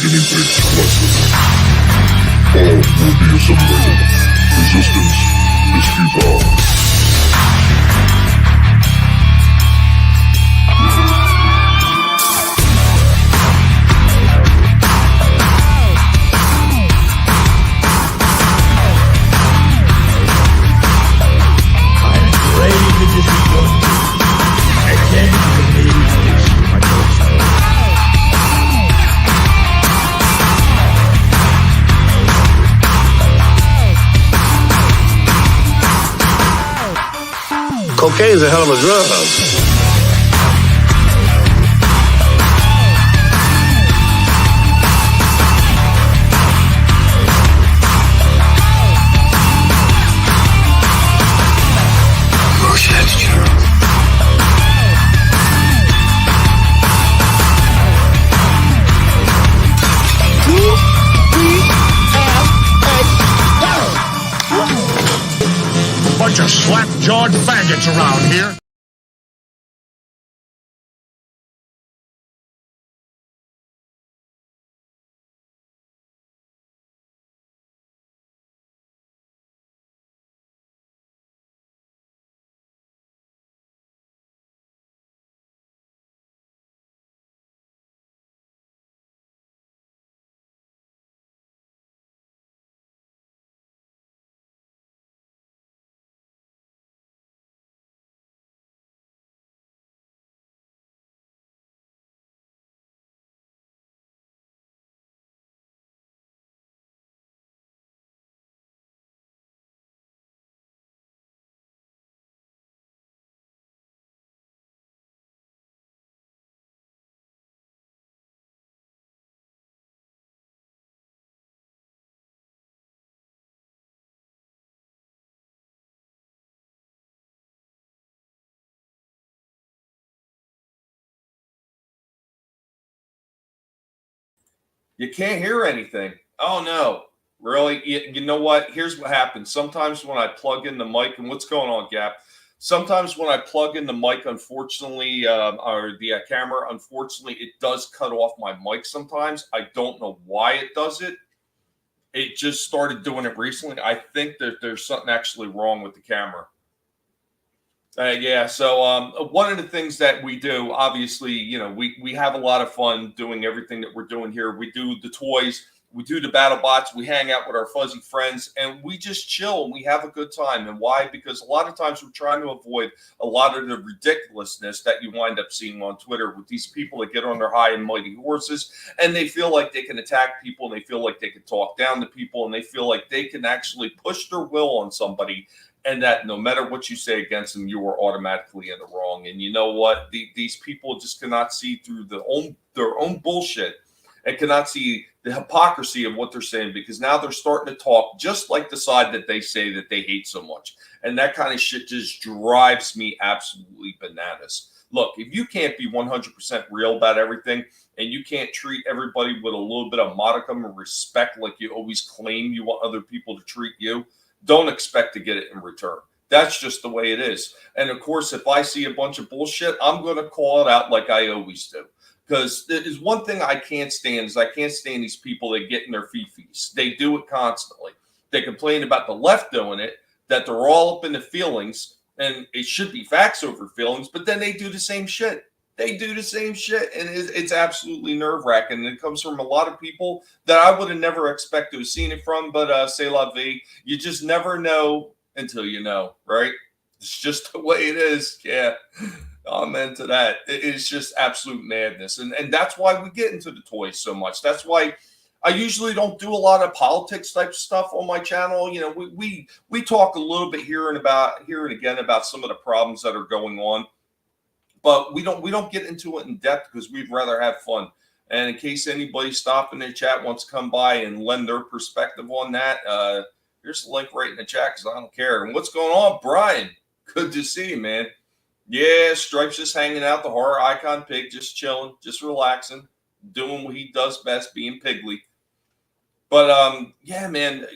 Guinea Pig Collective. All will be assimilated. Resistance is futile. Cocaine's a hell of a drug. Bunch of slap-jawed faggots around here. You can't hear anything. Oh, no. Really? You know what? Here's what happens. Sometimes when I plug in the mic, and what's going on, Gap? Sometimes when I plug in the mic, unfortunately, or the camera, unfortunately, it does cut off my mic sometimes. I don't know why it does it. It just started doing it recently. I think that there's something actually wrong with the camera. So one of the things that we do, obviously, we have a lot of fun doing everything that we're doing here. We do the toys, we do the battle bots, we hang out with our fuzzy friends, and we just chill and we have a good time. And why? Because a lot of times we're trying to avoid a lot of the ridiculousness that you wind up seeing on Twitter with these people that get on their high and mighty horses and they feel like they can attack people and they feel like they can talk down to people and they feel like they can actually push their will on somebody. And that no matter what you say against them, you are automatically in the wrong. And you know what? These people just cannot see through their own bullshit and cannot see the hypocrisy of what they're saying because now they're starting to talk just like the side that they say that they hate so much. And that kind of shit just drives me absolutely bananas. Look, if you can't be 100% real about everything and you can't treat everybody with a little bit of modicum of respect like you always claim you want other people to treat you, don't expect to get it in return. That's just the way it is. And of course, if I see a bunch of bullshit, I'm going to call it out like I always do. Because there's one thing I can't stand is I can't stand these people that get in their fifis. They do it constantly. They complain about the left doing it, that they're all up in the feelings, and it should be facts over feelings, but then they do the same shit. They do the same shit, and it's absolutely nerve-wracking. And it comes from a lot of people that I would have never expected to have seen it from, but c'est la vie. You just never know until you know, right? It's just the way it is. Yeah, amen to that. It's just absolute madness. And that's why we get into the toys so much. That's why I usually don't do a lot of politics type stuff on my channel. You know, we talk a little bit here and again about some of the problems that are going on. But we don't get into it in depth because we'd rather have fun. And in case anybody stopping in the chat wants to come by and lend their perspective on that, here's the link right in the chat because I don't care. And what's going on, Brian? Good to see you, man. Yeah, Stripes just hanging out, the horror icon pig, just chilling, just relaxing, doing what he does best, being pigly. But yeah, man.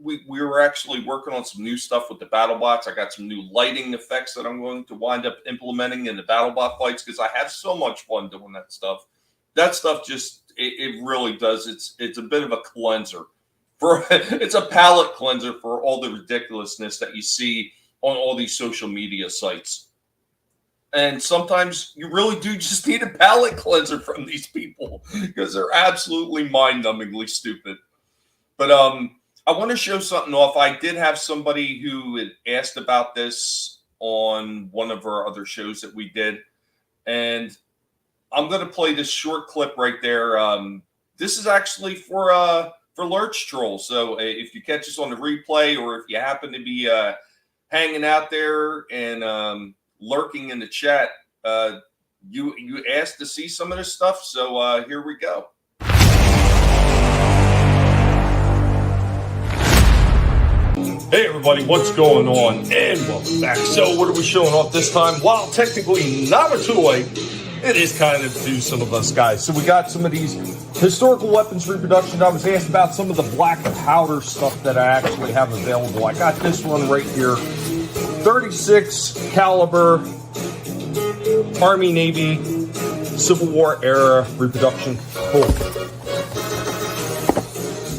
We were actually working on some new stuff with the BattleBots. I got some new lighting effects that I'm going to wind up implementing in the BattleBot fights because I have so much fun doing that stuff. That stuff just it really does. It's a bit of a cleanser it's a palate cleanser for all the ridiculousness that you see on all these social media sites. And sometimes you really do just need a palate cleanser from these people because they're absolutely mind-numbingly stupid. But I want to show something off. I did have somebody who had asked about this on one of our other shows that we did, and I'm going to play this short clip right there. This is actually for Lurch Troll. So if you catch us on the replay, or if you happen to be hanging out there and lurking in the chat, you asked to see some of this stuff. So here we go. Hey everybody, what's going on? And welcome back. So what are we showing off this time? While technically not a toy, it is kind of to some of us guys. So we got some of these historical weapons reproductions. I was asked about some of the black powder stuff that I actually have available. I got this one right here, 36 caliber Army, Navy, Civil War era reproduction. Cool.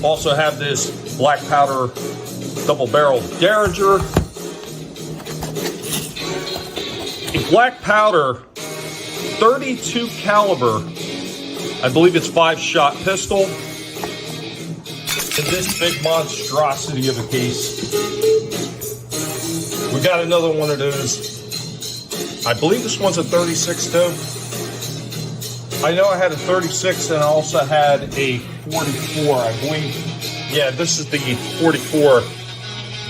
Also have this black powder double barrel Derringer. A black powder 32 caliber, I believe it's 5-shot pistol. In this big monstrosity of a case. We got another one of those. I believe this one's a 36 too. I know I had a 36 and I also had a 44, I believe. Yeah, this is the 44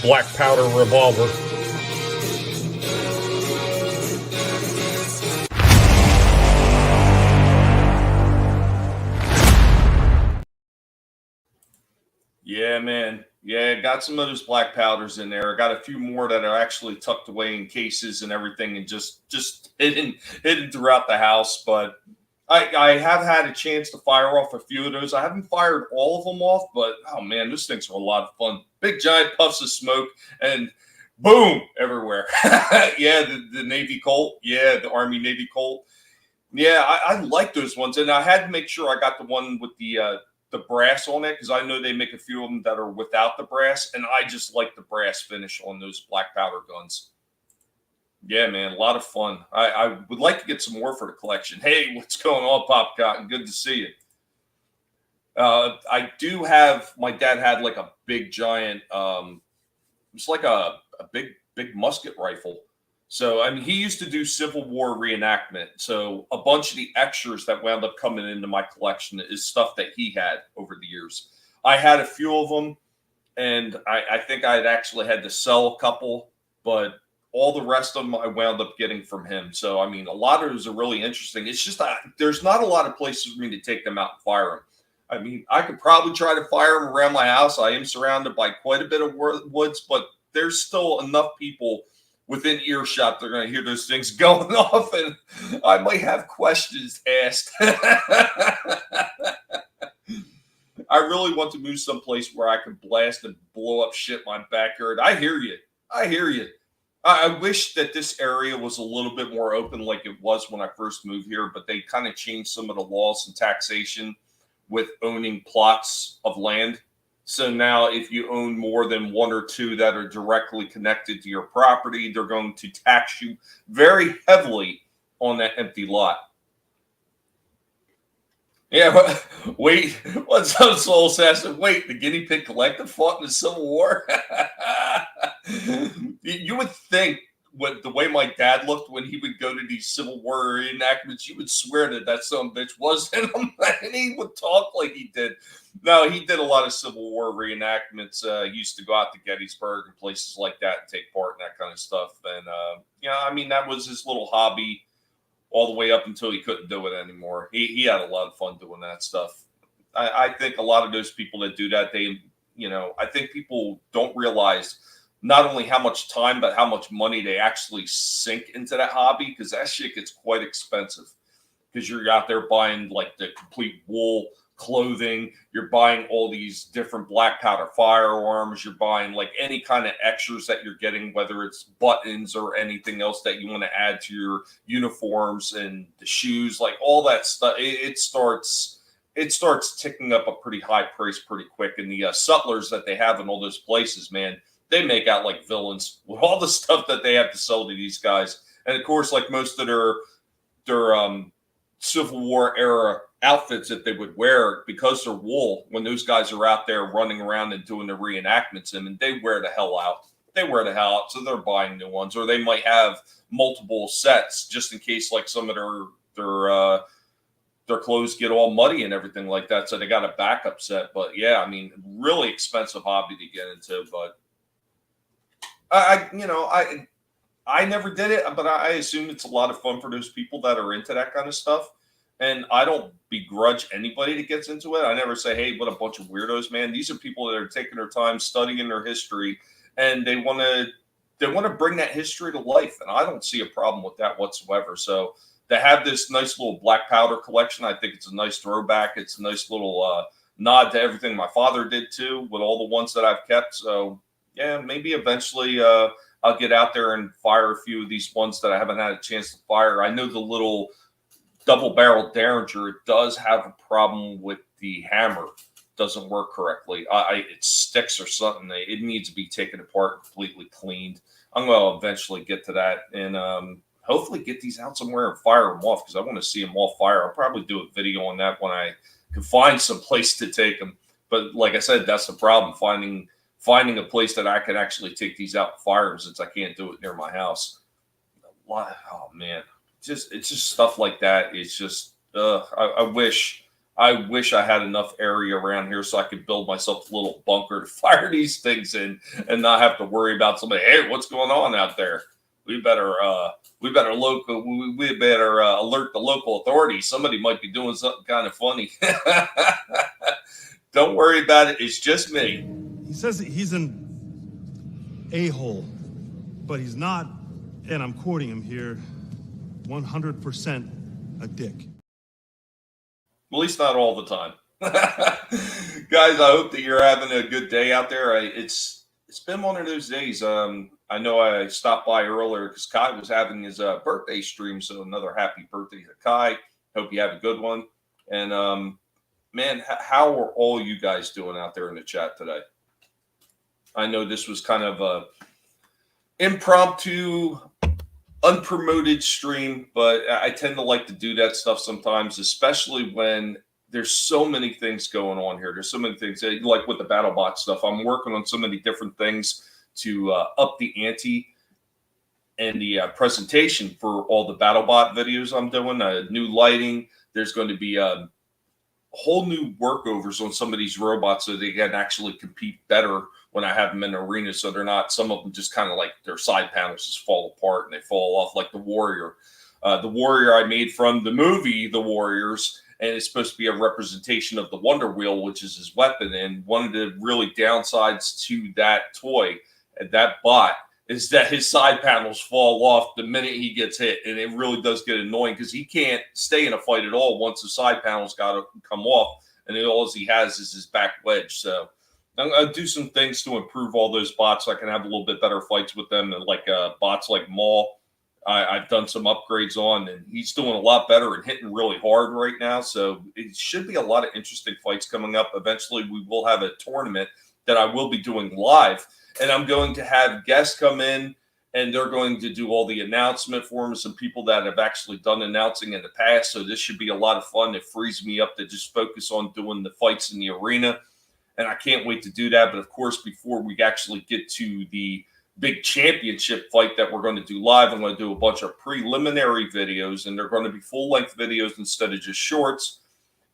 black powder revolver. Yeah, man. Yeah, got some of those black powders in there. I got a few more that are actually tucked away in cases and everything and just hidden throughout the house. But I have had a chance to fire off a few of those. I haven't fired all of them off, but oh man, those things are a lot of fun. Big giant puffs of smoke and boom everywhere. Yeah, the Navy Colt. Yeah, the Army Navy Colt. Yeah, I like those ones. And I had to make sure I got the one with the brass on it because I know they make a few of them that are without the brass. And I just like the brass finish on those black powder guns. Yeah, man, a lot of fun. I would like to get some more for the collection. Hey, what's going on, Pop Cotton? Good to see you. I do have, my dad had like a big giant, it's like a big musket rifle. So, I mean, he used to do Civil War reenactment. So a bunch of the extras that wound up coming into my collection is stuff that he had over the years. I had a few of them, and I think I had actually had to sell a couple, but all the rest of them I wound up getting from him. So, I mean, a lot of those are really interesting. It's just that there's not a lot of places for me to take them out and fire them. I mean, I could probably try to fire them around my house. I am surrounded by quite a bit of woods, but there's still enough people within earshot they're going to hear those things going off, and I might have questions asked. I really want to move someplace where I can blast and blow up shit in my backyard. I hear you. I wish that this area was a little bit more open like it was when I first moved here, but they kind of changed some of the laws and taxation with owning plots of land. So now if you own more than one or two that are directly connected to your property, they're going to tax you very heavily on that empty lot. Yeah, wait, what's up, Soul Assassin? Wait, the Guinea Pig Collective fought in the Civil War? You would think the way my dad looked when he would go to these Civil War reenactments, you would swear that some bitch wasn't him, and he would talk like he did. No, he did a lot of Civil War reenactments. He used to go out to Gettysburg and places like that and take part in that kind of stuff. And, I mean, that was his little hobby all the way up until he couldn't do it anymore. He had a lot of fun doing that stuff. I think a lot of those people that do that, I think people don't realize not only how much time, but how much money they actually sink into that hobby, because that shit gets quite expensive because you're out there buying like the complete wool clothing, you're buying all these different black powder firearms, you're buying like any kind of extras that you're getting, whether it's buttons or anything else that you want to add to your uniforms and the shoes, like all that stuff. It starts it starts ticking up a pretty high price pretty quick. And the sutlers that they have in all those places, man, they make out like villains with all the stuff that they have to sell to these guys. And of course, like most of their Civil War era outfits that they would wear, because they're wool, when those guys are out there running around and doing the reenactments, and they wear the hell out. They wear the hell out, so they're buying new ones, or they might have multiple sets just in case, like some of their clothes get all muddy and everything like that. So they got a backup set. But yeah, I mean, really expensive hobby to get into. But I never did it, but I assume it's a lot of fun for those people that are into that kind of stuff. And I don't begrudge anybody that gets into it. I never say, hey, what a bunch of weirdos, man. These are people that are taking their time studying their history, and they want to bring that history to life. And I don't see a problem with that whatsoever. So to have this nice little black powder collection, I think it's a nice throwback. It's a nice little nod to everything my father did too, with all the ones that I've kept. So yeah, maybe eventually I'll get out there and fire a few of these ones that I haven't had a chance to fire. I know the little double-barrel Derringer does have a problem with the hammer. Doesn't work correctly. It sticks or something. It needs to be taken apart and completely cleaned. I'm going to eventually get to that and hopefully get these out somewhere and fire them off, because I want to see them all fire. I'll probably do a video on that when I can find some place to take them. But like I said, that's the problem, finding a place that I can actually take these out and fire them, since I can't do it near my house. Oh man, it's just stuff like that. It's just I wish I had enough area around here so I could build myself a little bunker to fire these things in and not have to worry about somebody. Hey, what's going on out there? We better alert the local authorities. Somebody might be doing something kind of funny. Don't worry about it. It's just me. He says that he's an a-hole, but he's not, and I'm quoting him here, 100% a dick. At least not all the time. Guys, I hope that you're having a good day out there. It's been one of those days. I know I stopped by earlier because Kai was having his birthday stream, so another happy birthday to Kai. Hope you have a good one. And man, how are all you guys doing out there in the chat today? I know this was kind of a impromptu, unpromoted stream, but I tend to like to do that stuff sometimes, especially when there's so many things going on here. There's so many things, like with the BattleBot stuff. I'm working on so many different things to up the ante and the presentation for all the BattleBot videos I'm doing. New lighting. There's going to be whole new workovers on some of these robots so they can actually compete better when I have them in the arena, so they're not, some of them just kind of like their side panels just fall apart and they fall off, like the Warrior. The Warrior I made from the movie The Warriors, and it's supposed to be a representation of the Wonder Wheel, which is his weapon. And one of the really downsides to that toy, that bot, is that his side panels fall off the minute he gets hit. And it really does get annoying because he can't stay in a fight at all once the side panels got to come off. And all he has is his back wedge. So I'm going to do some things to improve all those bots so I can have a little bit better fights with them. And like bots like Maul, I've done some upgrades on, and he's doing a lot better and hitting really hard right now. So it should be a lot of interesting fights coming up. Eventually, we will have a tournament that I will be doing live. And I'm going to have guests come in, and they're going to do all the announcement for me, some people that have actually done announcing in the past. So this should be a lot of fun. It frees me up to just focus on doing the fights in the arena. And I can't wait to do that. But, of course, before we actually get to the big championship fight that we're going to do live, I'm going to do a bunch of preliminary videos, and they're going to be full-length videos instead of just shorts,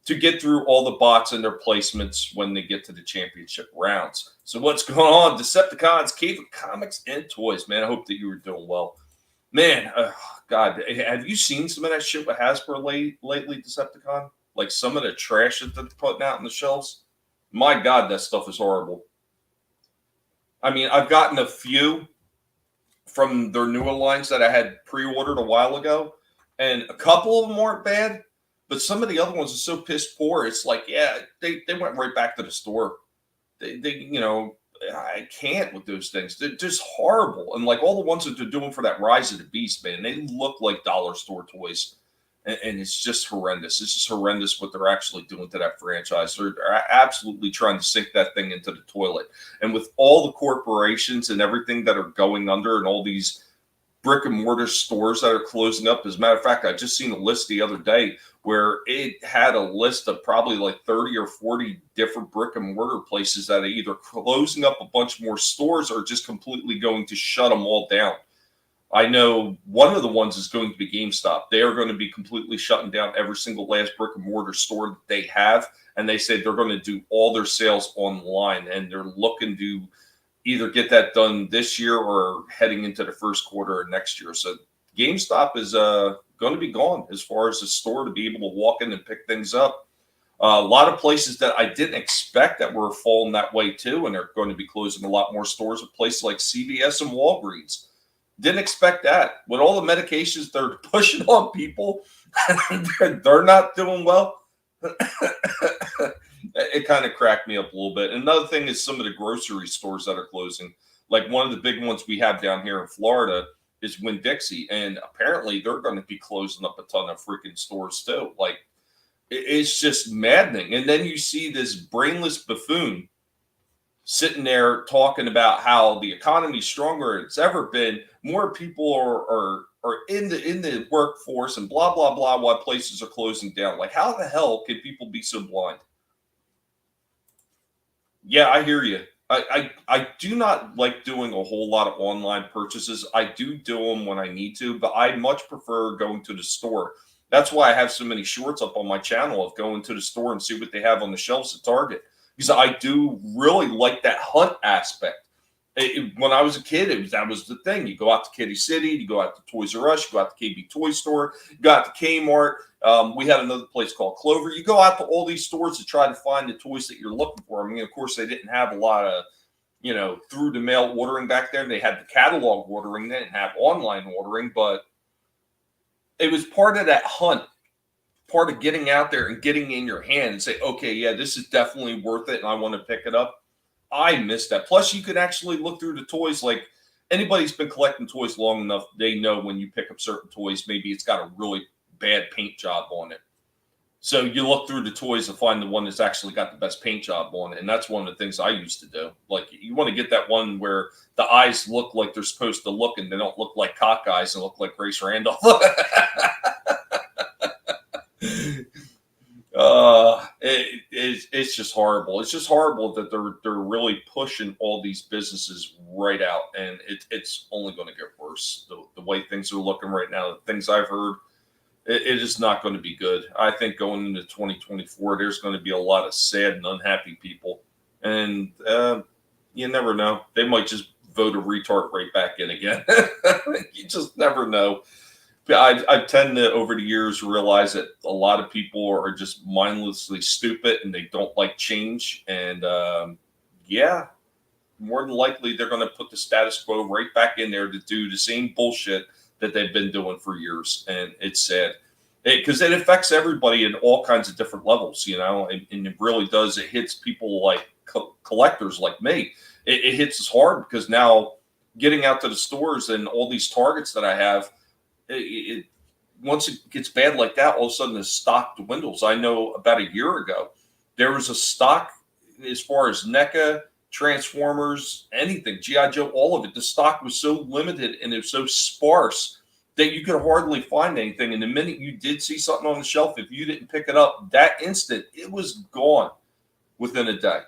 to get through all the bots and their placements when they get to the championship rounds. So what's going on? Decepticons, Cave of Comics, and Toys. Man, I hope that you were doing well. Man, God, have you seen some of that shit with Hasbro lately, Decepticon? Like some of the trash that they're putting out on the shelves? My God, that stuff is horrible. I mean, I've gotten a few from their newer lines that I had pre-ordered a while ago, and a couple of them weren't bad. But some of the other ones are so piss poor. It's like, yeah, they went right back to the store. I can't with those things. They're just horrible. And like all the ones that they're doing for that Rise of the Beast, man, they look like dollar store toys. And it's just horrendous. It's just horrendous what they're actually doing to that franchise. They're absolutely trying to sink that thing into the toilet. And with all the corporations and everything that are going under and all these brick and mortar stores that are closing up. As a matter of fact, I just seen a list the other day where it had a list of probably like 30 or 40 different brick and mortar places that are either closing up a bunch more stores or just completely going to shut them all down. I know one of the ones is going to be GameStop. They are going to be completely shutting down every single last brick and mortar store that they have. And they say they're going to do all their sales online, and they're looking to either get that done this year or heading into the first quarter of next year. So GameStop is going to be gone as far as the store to be able to walk in and pick things up. A lot of places that I didn't expect that were falling that way too, and they're going to be closing a lot more stores at places like CVS and Walgreens. Didn't expect that. With all the medications they're pushing on people, they're not doing well. It kind of cracked me up a little bit. Another thing is some of the grocery stores that are closing. Like one of the big ones we have down here in Florida is Winn-Dixie, and apparently they're going to be closing up a ton of freaking stores too. Like, it's just maddening. And then you see this brainless buffoon sitting there talking about how the economy's stronger than it's ever been. More people are in the workforce and blah, blah, blah, while places are closing down. Like, how the hell can people be so blind? Yeah, I hear you. I do not like doing a whole lot of online purchases. I do them when I need to, but I much prefer going to the store. That's why I have so many shorts up on my channel of going to the store and see what they have on the shelves at Target. Because I do really like that hunt aspect. When I was a kid, that was the thing. You go out to Kitty City, you go out to Toys R Us, you go out to KB Toy Store, you go out to Kmart. We had another place called Clover. You go out to all these stores to try to find the toys that you're looking for. I mean, of course, they didn't have a lot of, through the mail ordering back there. They had the catalog ordering. They didn't have online ordering, but it was part of that hunt, part of getting out there and getting in your hand and say, okay, yeah, this is definitely worth it, and I want to pick it up. I miss that. Plus, you could actually look through the toys. Like, anybody's been collecting toys long enough, they know when you pick up certain toys, maybe it's got a really bad paint job on it. So you look through the toys to find the one that's actually got the best paint job on it. And that's one of the things I used to do. Like, you want to get that one where the eyes look like they're supposed to look and they don't look like cock eyes and look like Grace Randolph. It's just horrible. It's just horrible that they're really pushing all these businesses right out, and it's only going to get worse. The way things are looking right now, the things I've heard, it is not going to be good. I think going into 2024, there's going to be a lot of sad and unhappy people, and you never know. They might just vote a retard right back in again. You just never know. I tend to, over the years, realize that a lot of people are just mindlessly stupid and they don't like change. And yeah, more than likely, they're going to put the status quo right back in there to do the same bullshit that they've been doing for years. And it's sad because it affects everybody in all kinds of different levels, and it really does. It hits people like collectors like me. It hits us hard because now getting out to the stores and all these targets that I have, once it gets bad like that, all of a sudden the stock dwindles. I know about a year ago, there was a stock as far as NECA, Transformers, anything, G.I. Joe, all of it. The stock was so limited and it was so sparse that you could hardly find anything. And the minute you did see something on the shelf, if you didn't pick it up that instant, it was gone within a day.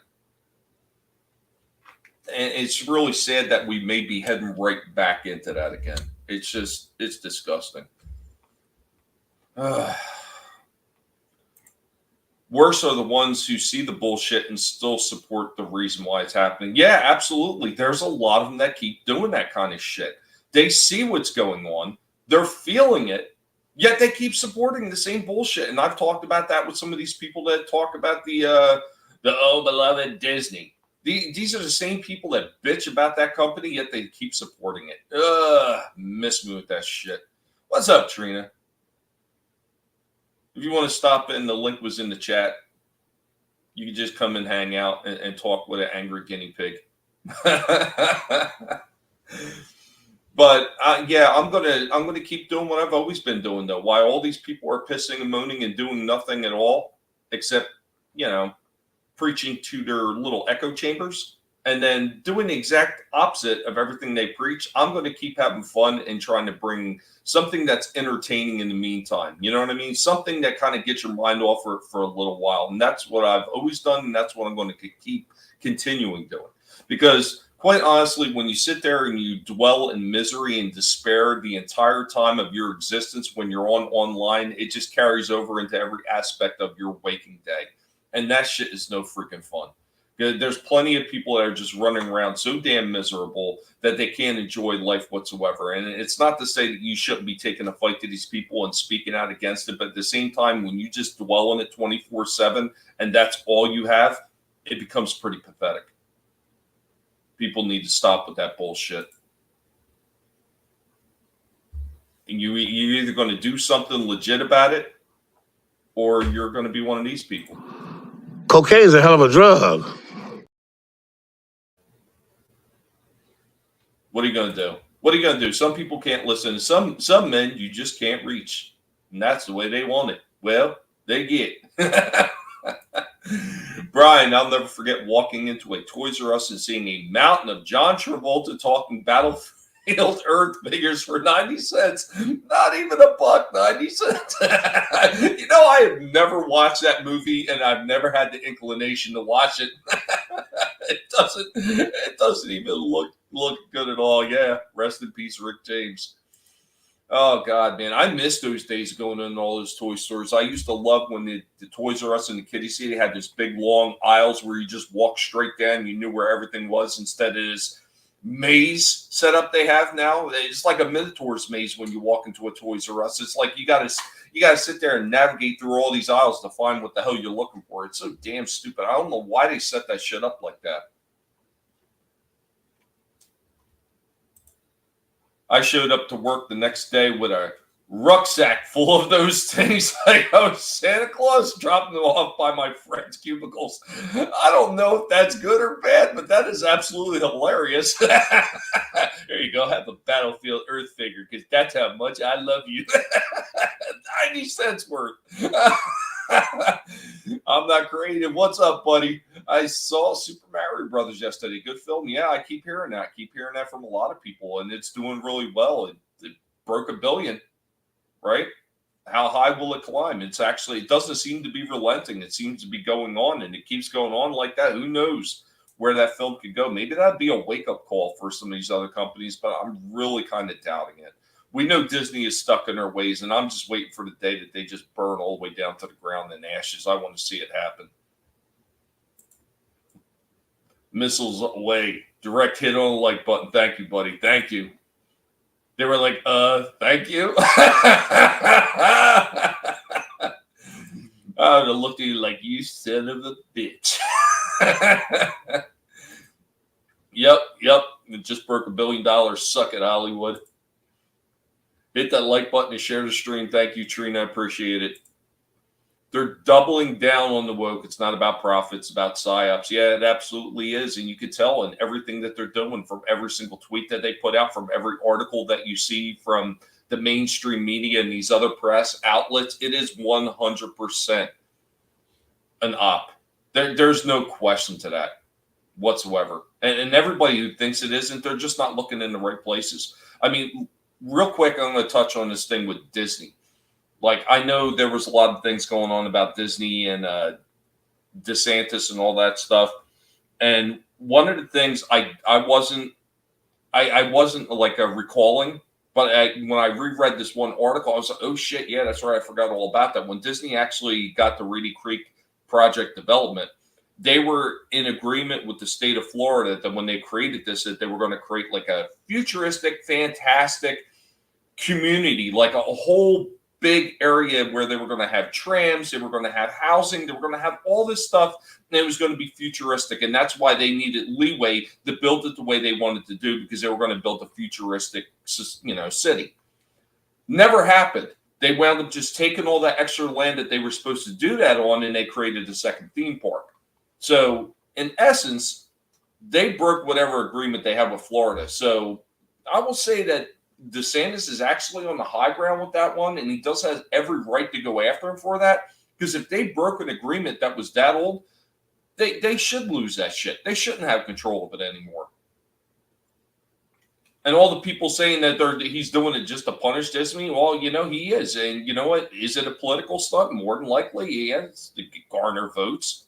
And it's really sad that we may be heading right back into that again. It's disgusting. Worse are the ones who see the bullshit and still support the reason why it's happening. Yeah, absolutely. There's a lot of them that keep doing that kind of shit. They see what's going on. They're feeling it, yet they keep supporting the same bullshit. And I've talked about that with some of these people that talk about the oh beloved Disney. These are the same people that bitch about that company, yet they keep supporting it. Miss me with that shit. What's up, Trina? If you want to stop in, the link was in the chat. You can just come and hang out and talk with an angry guinea pig. But yeah, I'm gonna keep doing what I've always been doing though. While all these people are pissing and moaning and doing nothing at all, except preaching to their little echo chambers and then doing the exact opposite of everything they preach, I'm going to keep having fun and trying to bring something that's entertaining in the meantime. You know what I mean? Something that kind of gets your mind off for a little while. And that's what I've always done. And that's what I'm going to keep continuing doing. Because quite honestly, when you sit there and you dwell in misery and despair the entire time of your existence when you're online, it just carries over into every aspect of your waking day. And that shit is no freaking fun. There's plenty of people that are just running around so damn miserable that they can't enjoy life whatsoever. And it's not to say that you shouldn't be taking a fight to these people and speaking out against it. But at the same time, when you just dwell in it 24/7 and that's all you have, it becomes pretty pathetic. People need to stop with that bullshit. And you're either going to do something legit about it or you're going to be one of these people. Cocaine's a hell of a drug. What are you going to do? What are you going to do? Some people can't listen. Some men you just can't reach. And that's the way they want it. Well, they get. Brian, I'll never forget walking into a Toys R Us and seeing a mountain of John Travolta talking Battlefield Earth figures for 90 cents. Not even a buck, 90 cents. I have never watched that movie and I've never had the inclination to watch it. It doesn't even look good at all. Yeah, rest in peace, Rick James. Oh God, man, I miss those days going in all those toy stores. I used to love when the Toys R Us and the Kiddie City had this big long aisles where you just walk straight down. You knew where everything was instead of this maze setup they have now. It's like a Minotaur's maze when you walk into a Toys R Us. It's like you gotta sit there and navigate through all these aisles to find what the hell you're looking for. It's so damn stupid. I don't know why they set that shit up like that. I showed up to work the next day with a rucksack full of those things. Like I was Santa Claus dropping them off by my friends' cubicles. I don't know if that's good or bad, but that is absolutely hilarious. There you go. Have a Battlefield Earth figure because that's how much I love you. 90 cents worth. I'm not creative. What's up, buddy? I saw Super Mario Brothers yesterday. Good film. Yeah, I keep hearing that. I keep hearing that from a lot of people, and it's doing really well. It broke $1 billion, right? How high will it climb? It doesn't seem to be relenting. It seems to be going on, and it keeps going on like that. Who knows where that film could go? Maybe that'd be a wake-up call for some of these other companies, but I'm really kind of doubting it. We know Disney is stuck in their ways, and I'm just waiting for the day that they just burn all the way down to the ground in ashes. I want to see it happen. Missiles away. Direct hit on the like button. Thank you, buddy. Thank you. They were like, thank you. I would have looked at you like, you son of a bitch. Yep. It just broke $1 billion. Suck it, Hollywood. Hit that like button and share the stream. Thank you, Trina. I appreciate it. They're doubling down on the woke. It's not about profits, it's about psyops. Yeah, it absolutely is. And you can tell in everything that they're doing, from every single tweet that they put out, from every article that you see from the mainstream media and these other press outlets, it is 100% an op. There's no question to that whatsoever. And everybody who thinks it isn't, they're just not looking in the right places. I mean, real quick, I'm going to touch on this thing with Disney. Like, I know there was a lot of things going on about Disney and DeSantis and all that stuff. And one of the things I wasn't like recalling, but when I reread this one article, I was like, oh shit, yeah, that's right. I forgot all about that. When Disney actually got the Reedy Creek project development, they were in agreement with the state of Florida that when they created this, that they were going to create like a futuristic, fantastic community, like a whole big area where they were going to have trams, they were going to have housing, they were going to have all this stuff, and it was going to be futuristic. And that's why they needed leeway to build it the way they wanted to do, because they were going to build a futuristic, city. Never happened. They wound up just taking all that extra land that they were supposed to do that on, and they created a second theme park. So in essence, they broke whatever agreement they have with Florida. So I will say that DeSantis is actually on the high ground with that one, and he does have every right to go after him for that. Because if they broke an agreement that was that old, they should lose that shit. They shouldn't have control of it anymore. And all the people saying that he's doing it just to punish Disney, well, he is. And you know what? Is it a political stunt? More than likely, he has to garner votes.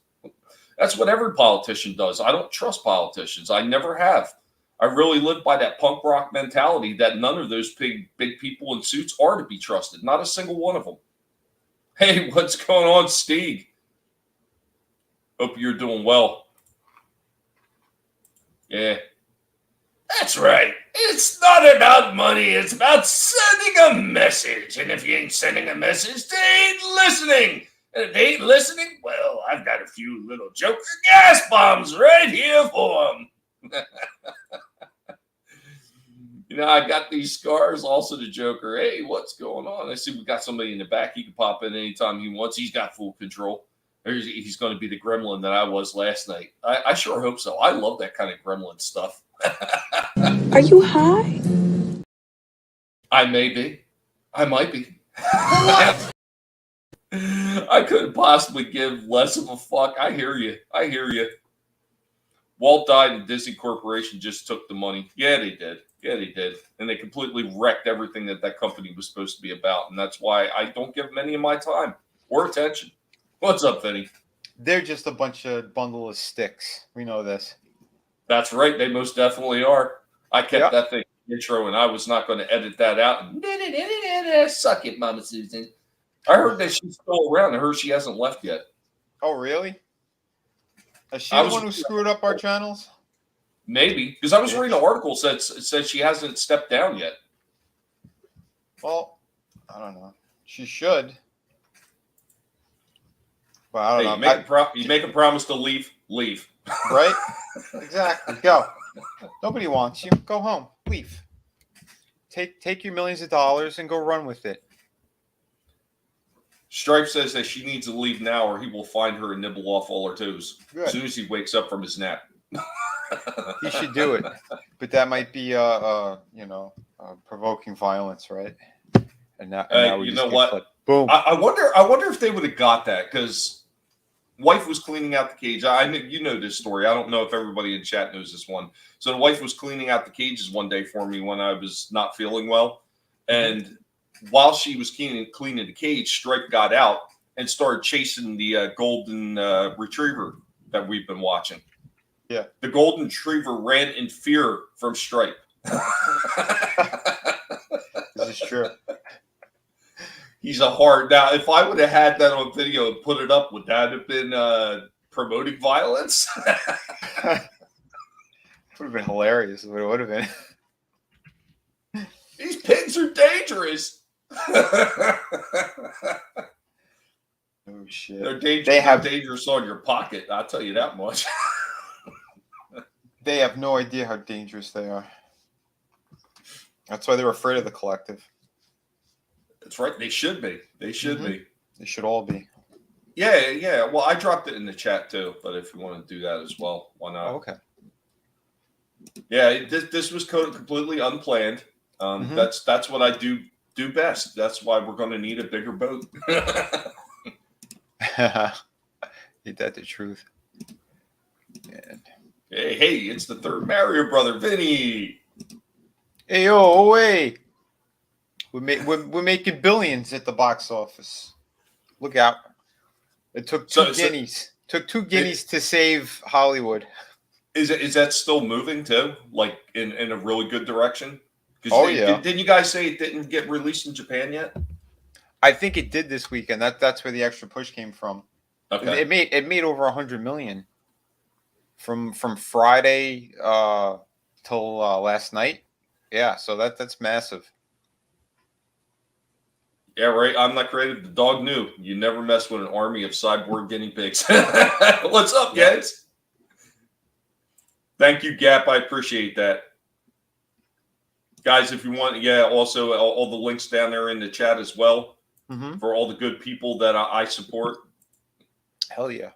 That's what every politician does. I don't trust politicians. I never have. I really live by that punk rock mentality that none of those big people in suits are to be trusted. Not a single one of them. Hey, what's going on, Steve? Hope you're doing well. Yeah. That's right. It's not about money. It's about sending a message. And if you ain't sending a message, they ain't listening. And if they ain't listening, well, I've got a few little Joker gas bombs right here for them. I got these scars. Also the Joker. Hey, what's going on? I see we got somebody in the back. He can pop in anytime he wants. He's got full control. He's going to be the gremlin that I was last night. I sure hope so. I love that kind of gremlin stuff. Are you high? I may be. I might be. I couldn't possibly give less of a fuck. I hear you. Walt died and Disney Corporation just took the money. Yeah, they did. And they completely wrecked everything that company was supposed to be about. And that's why I don't give them any of my time or attention. What's up, Vinny? They're just a bunch of bundle of sticks. We know this. That's right. They most definitely are. I kept that thing intro, and I was not going to edit that out. Suck it, Mama Susan. I heard that she's still around. I heard she hasn't left yet. Oh, really? Is she the one who screwed up our channels? Maybe. Because I was reading an article that said she hasn't stepped down yet. Well, I don't know. She should. Well, I don't know. You make a promise to leave. Right? Exactly. Go. Nobody wants you. Go home. Leave. Take your millions of dollars and go run with it. Stripe says that she needs to leave now or he will find her and nibble off all her toes. Good. As soon as he wakes up from his nap. He should do it. But that might be provoking violence, right? And now we you just know what? Flipped. Boom. I wonder if they would have got that, because wife was cleaning out the cage. You know this story. I don't know if everybody in chat knows this one. So the wife was cleaning out the cages one day for me when I was not feeling well. And while she was cleaning the cage, Stripe got out and started chasing the golden retriever that we've been watching. Yeah. The golden retriever ran in fear from Stripe. This is true. He's a hard. Now, if I would have had that on video and put it up, would that have been promoting violence? Would have been hilarious. It would have been. These pigs are dangerous. Oh shit! They're dangerous. Dangerous on your pocket. I'll tell you that much. They have no idea how dangerous they are. That's why they're afraid of the collective. That's right. They should be. They should be. They should all be. Yeah. Well, I dropped it in the chat too, but if you want to do that as well, why not? Oh, okay. Yeah, this was completely unplanned. That's what I do best. That's why we're going to need a bigger boat. Ain't that the truth? Man. Hey, it's the third Mario brother, Vinny. Hey, wait. We're making billions at the box office. Look out. It took two guineas. Took 2 guineas to save Hollywood. Is that still moving too? Like in a really good direction? Yeah. Didn't you guys say it didn't get released in Japan yet? I think it did this weekend. That's where the extra push came from. Okay. It made over 100 million from Friday till last night. Yeah, so that's massive. Yeah, right. I'm not creative. The dog knew. You never mess with an army of cyborg guinea pigs. What's up, guys? Thank you, Gap. I appreciate that. Guys, if you want, also all the links down there in the chat as well for all the good people that I support. Hell yeah.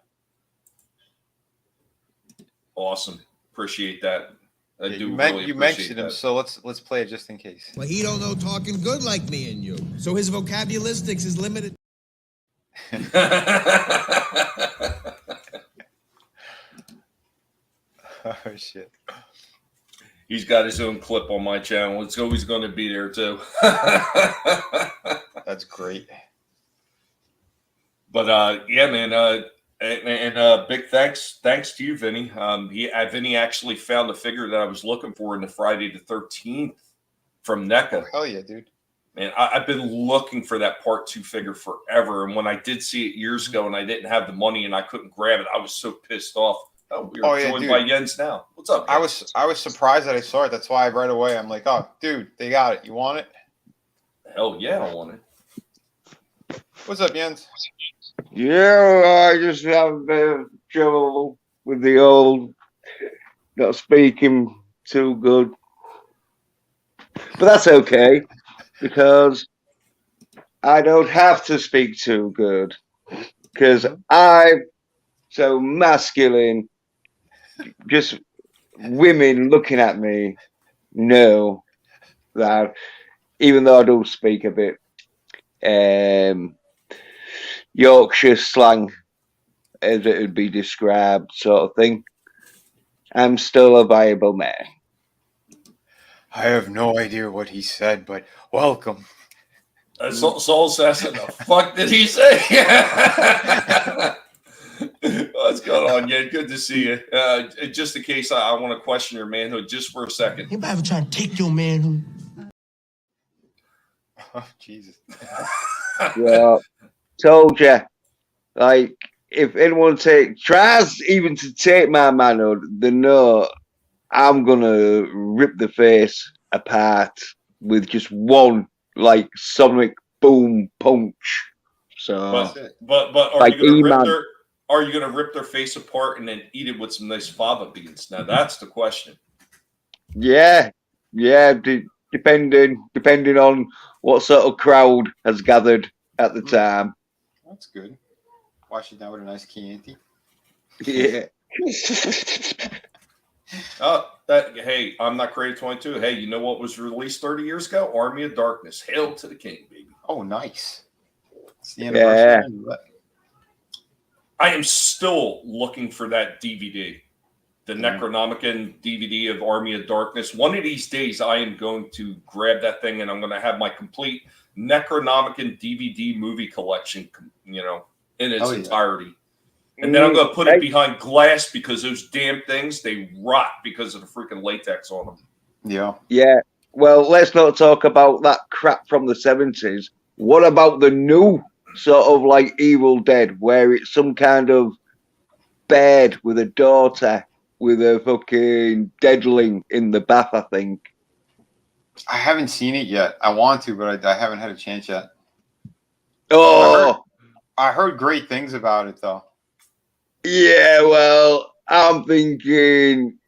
Awesome. Appreciate that. I Yeah, do you really you appreciate mentioned him, that. so let's play it just in case. Well, he don't know talking good like me and you, so his vocabularistics is limited. Oh shit! He's got his own clip on my channel. It's always going to be there too. That's great. But yeah, man. Big thanks to you, Vinny. Vinny actually found the figure that I was looking for in the Friday the 13th from NECA. Hell yeah, dude. Man, I've been looking for that Part 2 figure forever. And when I did see it years ago and I didn't have the money and I couldn't grab it, I was so pissed off. Oh, we are joined by Jens now. What's up, Jens? I was surprised that I saw it. That's why right away I'm like, oh, dude, they got it. You want it? Hell yeah, I want it. What's up, Jens? Yeah, I just have a bit of trouble with the old not speaking too good. But that's okay, because I don't have to speak too good, because I'm so masculine. Just women looking at me know that even though I do speak a bit Yorkshire slang, as it would be described, sort of thing, I'm still a viable man. I have no idea what he said, but welcome. Soul says, the fuck did he say? What's going on, Yen? Good to see you. Just in case I want to question your manhood just for a second. Anybody ever try to take your manhood? Oh, Jesus. Yeah, told you. Like, if anyone tries even to take my manhood, they know I'm gonna rip the face apart with just one like sonic boom punch. So, but are like you gonna rip their face apart and then eat it with some nice fava beans? Now that's the question. yeah, depending on what sort of crowd has gathered at the time. That's good. Wash it down with a nice Chianti. Yeah. Hey, I'm not creative 22. Hey, you know what was released 30 years ago? Army of Darkness. Hail to the king, baby. Oh, nice. It's the anniversary. Yeah. I am still looking for that DVD, the Necronomicon DVD of Army of Darkness. One of these days, I am going to grab that thing and I'm going to have my complete Necronomicon DVD movie collection, in its entirety. And then I'm going to put it behind glass because those damn things, they rot because of the freaking latex on them. Yeah. Yeah. Well, let's not talk about that crap from the 70s. What about the new sort of like Evil Dead, where it's some kind of bed with a daughter with a fucking deadling in the bath, I think. I haven't seen it yet. I want to, but I haven't had a chance yet. Oh! I heard great things about it, though. Yeah, well, I'm thinking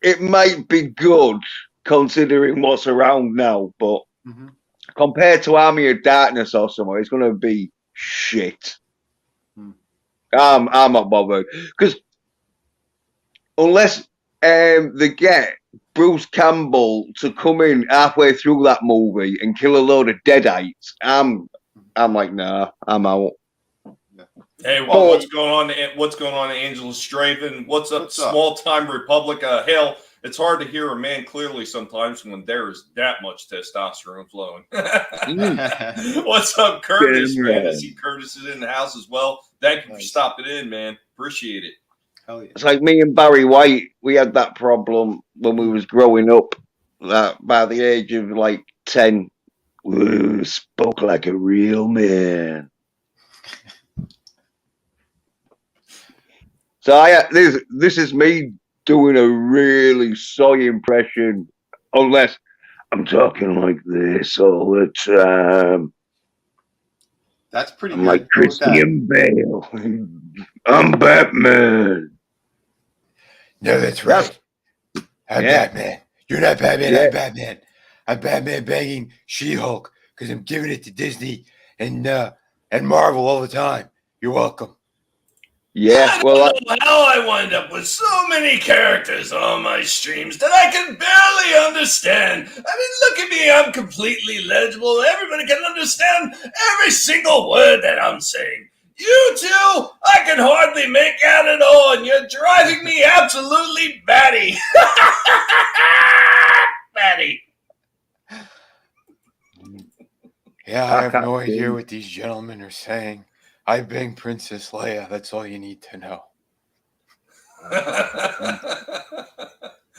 it might be good considering what's around now, but compared to Army of Darkness or somewhere, it's going to be shit. I'm not bothered because unless they get Bruce Campbell to come in halfway through that movie and kill a load of deadites, I'm like, nah, I'm out. Hey, well, what's going on? What's going on, Angela Straven? What's up, Small Time Republic? Hell, it's hard to hear a man clearly sometimes when there is that much testosterone flowing. What's up, Curtis? Man, I see Curtis is in the house as well. Thank you for stopping in, man. Appreciate it. Hell yeah. It's like me and Barry White. We had that problem when we was growing up. That by the age of like 10, we spoke like a real man. So this is me doing a really soy impression, unless I'm talking like this all the time. That's pretty I'm good. like Christian Bale. I'm Batman. No, that's right. I'm Batman. You're not Batman. I'm Batman. I'm Batman banging She-Hulk because I'm giving it to Disney and Marvel all the time. You're welcome. Yeah, I well, don't know how I wind up with so many characters on my streams that I can barely understand. I mean, look at me, I'm completely legible. Everybody can understand every single word that I'm saying. You two, I can hardly make out at all, and you're driving me absolutely batty. Batty. Yeah, I have can't no idea see. what these gentlemen are saying. I banged Princess Leia. That's all you need to know.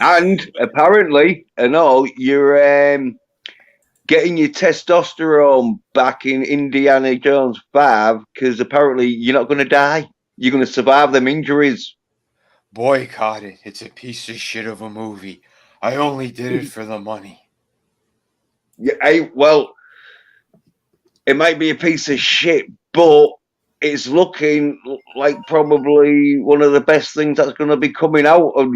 And apparently, and all, you're getting your testosterone back in Indiana Jones 5 because apparently you're not going to die. You're going to survive them injuries. Boycott it. It's a piece of shit of a movie. I only did it for the money. Yeah, well, it might be a piece of shit, but it's looking like probably one of the best things that's going to be coming out of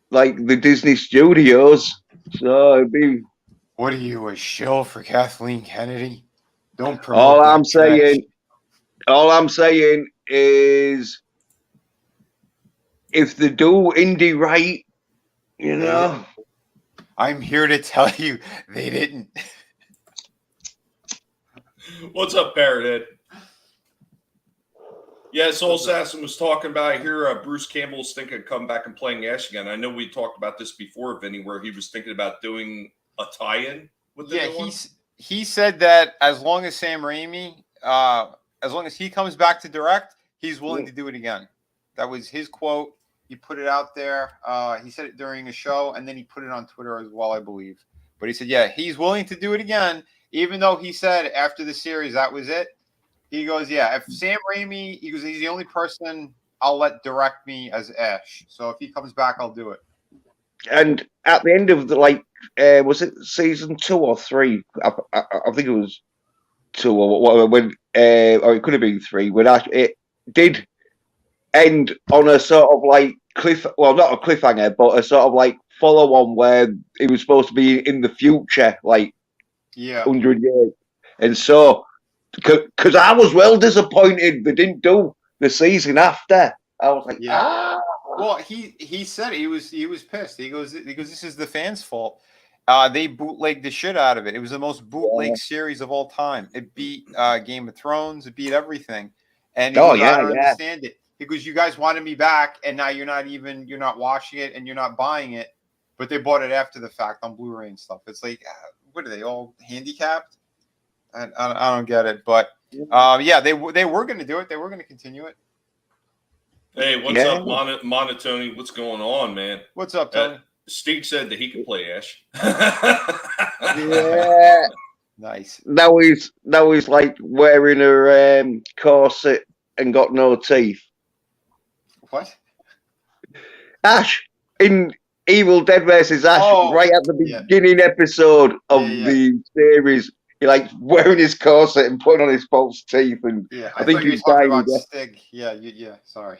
like the Disney studios. So it'd be. What are you, a shill for Kathleen Kennedy? Don't promote All that I'm trash. saying is if they do indie right, you know. I'm here to tell you they didn't. What's up, Parrothead? Yeah, Soul Assassin was talking about here. Bruce Campbell's thinking of coming back and playing Ash again. I know we talked about this before, Vinny, where he was thinking about doing a tie-in with the new one. He said that as long as Sam Raimi, as long as he comes back to direct, he's willing to do it again. That was his quote. He put it out there. He said it during a show, and then he put it on Twitter as well, I believe. But he said, yeah, he's willing to do it again, even though he said after the series that was it. He goes, yeah, if Sam Raimi, he goes, he's the only person I'll let direct me as Ash. So if he comes back, I'll do it. And at the end of the was it season 2 or 3? I think it was 2 or whatever. When or it could have been 3. When Ash, it did end on a sort of like well, not a cliffhanger, but a sort of like follow-on where it was supposed to be in the future, like 100 years, and so. Because I was well disappointed they didn't do the season after. I was like, Well, he said he was pissed. He goes, this is the fans' fault. They bootlegged the shit out of it. It was the most bootleg series of all time. It beat Game of Thrones. It beat everything. And he goes, I don't understand it. He goes, you guys wanted me back, and now you're not watching it, and you're not buying it. But they bought it after the fact on Blu-ray and stuff. It's like, what are they all handicapped? I don't get it, but they were going to do it. They were going to continue it. Hey, what's up, Monotony? What's going on, man? What's up, Tony? Steve said that he could play Ash. Yeah, nice. Now he's like wearing a corset and got no teeth. What? Ash in Evil Dead vs. Ash, right at the beginning episode of the series. He like wearing his corset and putting on his false teeth, and I think he's talking dying. about Stig. Yeah. Sorry.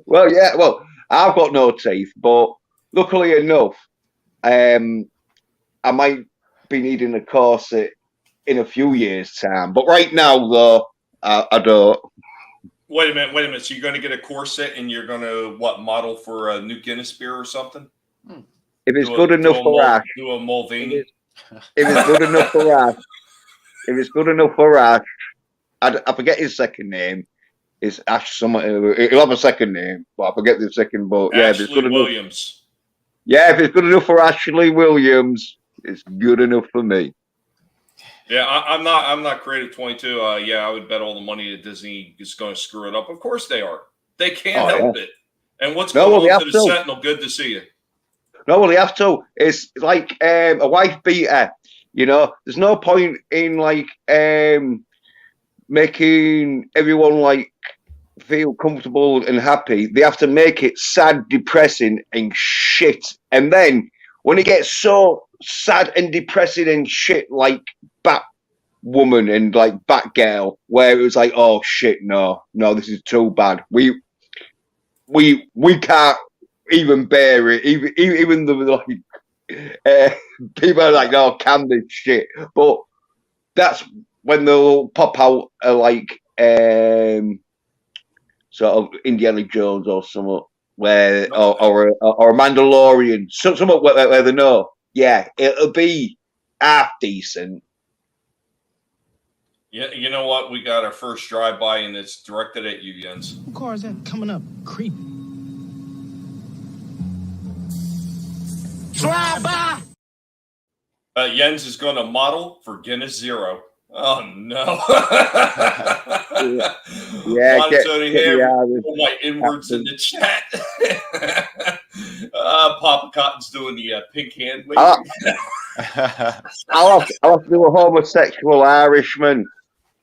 Well, I've got no teeth, but luckily enough, I might be needing a corset in a few years' time. But right now, though, I don't. Wait a minute. So you're going to get a corset and you're going to model for a new Guinness beer or something? If it's good enough for Ash, do a Mulvaney. If it's good enough for Ash. If it's good enough for Ash, I forget his second name. It's Ash. He'll have a second name, but I forget the second. But yeah, if it's good Williams. Yeah, if it's good enough for Ashley Williams, it's good enough for me. Yeah, I'm not Creative 22. I would bet all the money that Disney is going to screw it up. Of course they are. They can't help it. And what's going on to the Sentinel? Good to see you. No, well, they have to. It's like a wife beater. You know, there's no point in like making everyone like feel comfortable and happy. They have to make it sad, depressing, and shit. And then when it gets so sad and depressing and shit, like Batwoman and like Batgirl, where it was like, oh shit, no, this is too bad. We can't even bear it. Even the like. People are like, "No, can this shit?" But that's when they'll pop out like sort of Indiana Jones or something, where or a Mandalorian, something where they know, yeah, it'll be half decent. Yeah, you know what? We got our first drive-by, and it's directed at you, Jens. What car is that coming up? Creepy. Drive-by! Jens is going to model for Guinness Zero. Oh no! Yeah, Monotone here. Put my inwards in the chat. Papa Cotton's doing the pink hand waving. I'll have to do a homosexual Irishman,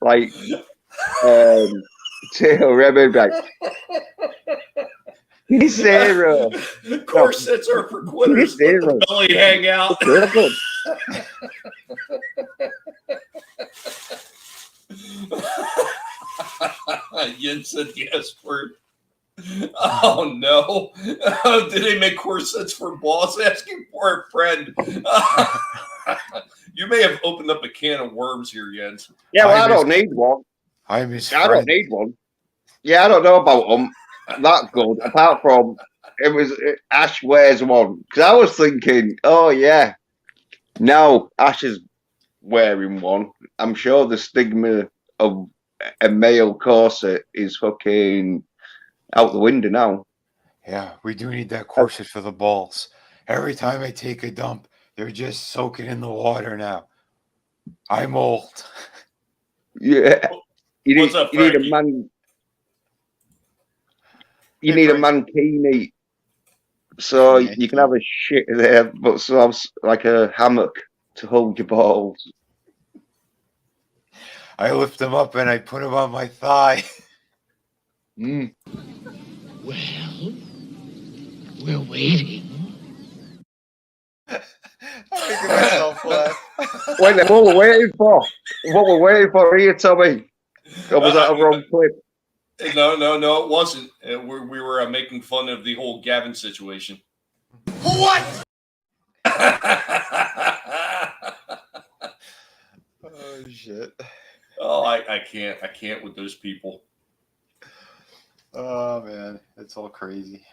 like Tail Rebel, like Zero. Corsets are for quitters. Let the belly hang out. Yin said yes word. Oh no. Did they make corsets for balls? Asking for a friend. You may have opened up a can of worms here, Jens. Yeah, well, I don't need one. I don't need one. Yeah, I don't know about them. That good. Apart from Ash wears one. Because I was thinking, oh yeah, now Ash is wearing one. I'm sure the stigma of a male corset is fucking out the window now. Yeah, we do need that corset for the balls. Every time I take a dump, they're just soaking in the water now. I'm old. Yeah. You What's up, need a Frankie? man. You need a mankini, so you can have a shit there, but so have like a hammock to hold your balls. I lift them up and I put them on my thigh. Well, we're waiting. I'm making myself laugh. Wait, what we're waiting for? What we're waiting for here, Tommy? Or was that a wrong clip? No, it wasn't. We were making fun of the whole Gavin situation. What? Oh shit. Oh, I can't with those people. Oh man, it's all crazy.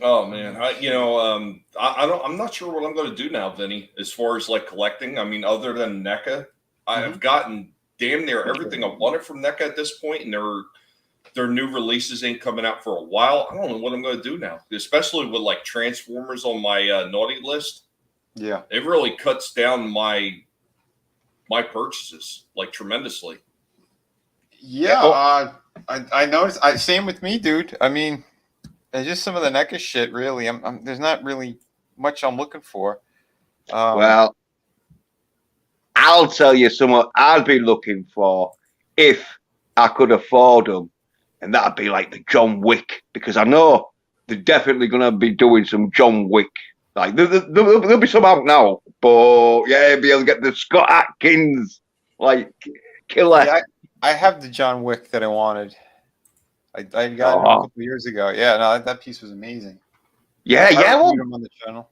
Oh man, I'm not sure what I'm going to do now, Vinny. As far as like collecting, I mean, other than NECA, I have gotten damn near everything I wanted from NECA at this point, and their new releases ain't coming out for a while. I don't know what I'm going to do now, especially with like Transformers on my naughty list. Yeah, it really cuts down my purchases like tremendously. Yeah, I noticed. Same with me, dude. I mean, it's just some of the NECA shit. Really, there's not really much I'm looking for. Well, I'll tell you something I'd be looking for if I could afford them, and that'd be like the John Wick, because I know they're definitely going to be doing some John Wick. Like there'll be some out now, but yeah, be able to get the Scott Atkins like killer. Yeah, I have the John Wick that I wanted. I got it a couple of years ago. Yeah, no, that piece was amazing. Yeah, well, them on the channel.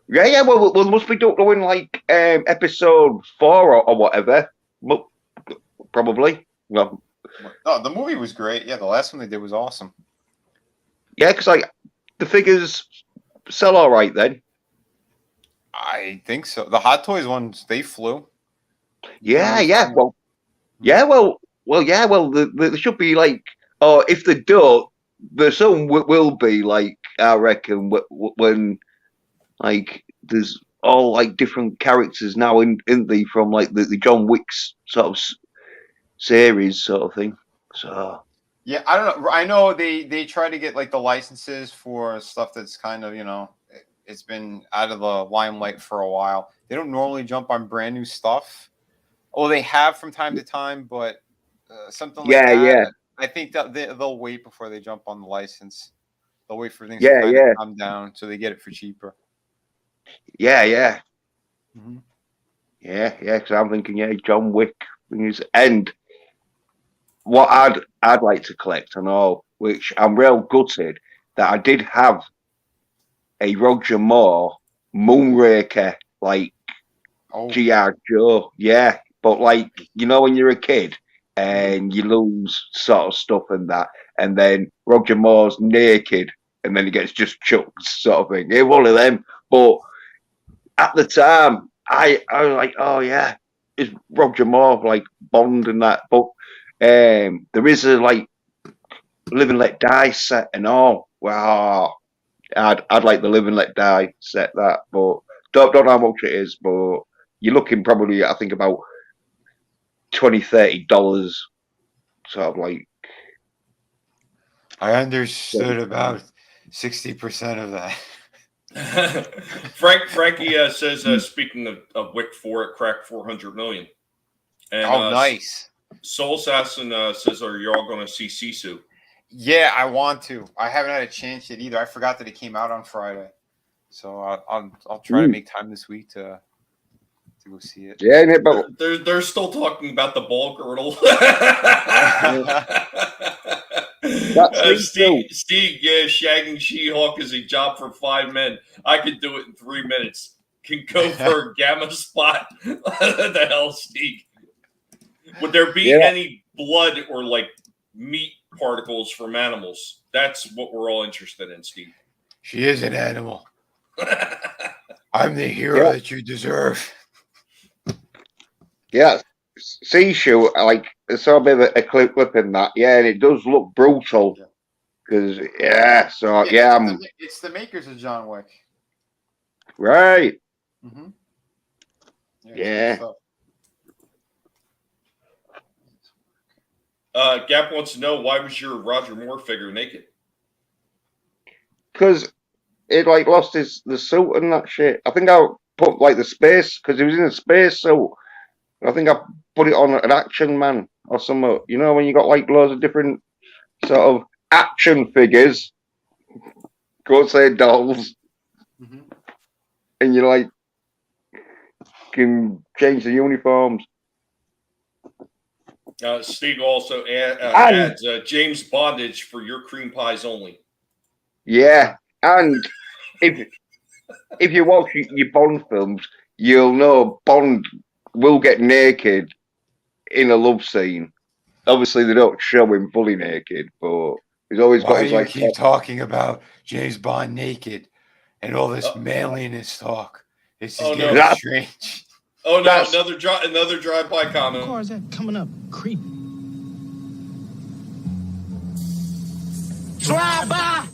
Yeah. Well, must be doing like episode 4 or whatever. Probably. Well, no, the movie was great. Yeah, the last one they did was awesome. Yeah, because like the figures sell all right then. I think so. The Hot Toys ones, they flew. Yeah. Well, there should be like, or if they don't, there's some will be like, I reckon, when like there's all like different characters now in the from like the John Wick's sort of series sort of thing. So yeah, I don't know. I know they try to get like the licenses for stuff that's kind of, it's been out of the limelight for a while. They don't normally jump on brand new stuff. Well, they have from time to time, but something like that. Yeah. I think that they'll wait before they jump on the license. They'll wait for things to kind of calm down so they get it for cheaper. Yeah. Mm-hmm. Yeah. Because I'm thinking, John Wick and what I'd like to collect and all, which I'm real gutted that I did have a Roger Moore Moonraker like G.I. Joe. Yeah, but like when you're a kid, and you lose sort of stuff and that. And then Roger Moore's naked, and then he gets just chucked, sort of thing. Yeah, one of them. But at the time, I was like, oh yeah, it's Roger Moore, like Bond and that. But there is a like Live and Let Die set and all. Wow, I'd like the Live and Let Die set that, but don't know how much it is. But you're looking probably, I think, about $20-30, sort of like. I understood about 60% of that. Frankie says, speaking of Wick 4, it cracked 400 million. And, nice. Soul Assassin says, are you all going to see Sisu? Yeah, I want to. I haven't had a chance yet either. I forgot that it came out on Friday, so I'll try to make time this week to go see it. Yeah, but they're still talking about the ball girdle. Steve, yeah, shagging She-Hulk is a job for 5 men. I could do it in 3 minutes. Can go for a gamma spot. What the hell, Steve? Would there be any blood or like meat particles from animals? That's what we're all interested in, Steve. She is an animal. I'm the hero that you deserve. Yeah, Seashore, like I saw a bit of a clip in that. Yeah, and it does look brutal. Because it's the makers of John Wick. Right. Mm-hmm. Yeah. Gap wants to know, why was your Roger Moore figure naked? Because it like lost the suit and that shit. I think I put like the space, because he was in a space suit. I think I put it on an Action Man or something. You know, when you got like loads of different sort of action figures, go say dolls, and you like can change the uniforms. Steve also adds James Bondage for your cream pies only. Yeah, and if you watch your Bond films, you'll know Bond will get naked in a love scene. Obviously, they don't show him fully naked, but he's always got his like. Why do you keep talking about James Bond naked and all this manliness talk? It's just getting strange. Oh no! Another drive-by comment. What car is that coming up? Creep. Drive-by.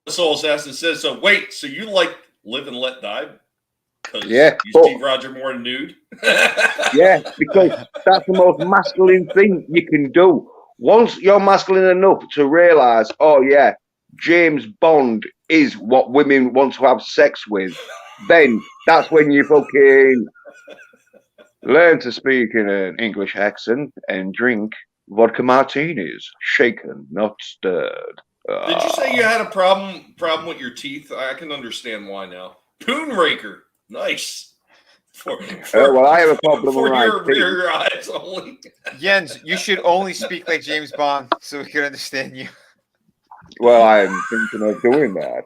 Soul Assassin says so. Wait, so you like Live and Let Die? Yeah, you see Roger Moore nude. Yeah, because that's the most masculine thing you can do. Once you're masculine enough to realize, oh yeah, James Bond is what women want to have sex with, then that's when you fucking learn to speak in an English accent and drink vodka martinis, shaken, not stirred. Did you say you had a problem with your teeth? I can understand why now. Poonraker. Nice. Well, I have a problem for with your eyes only. Jens, you should only speak like James Bond so we can understand you. Well, I'm thinking of doing that.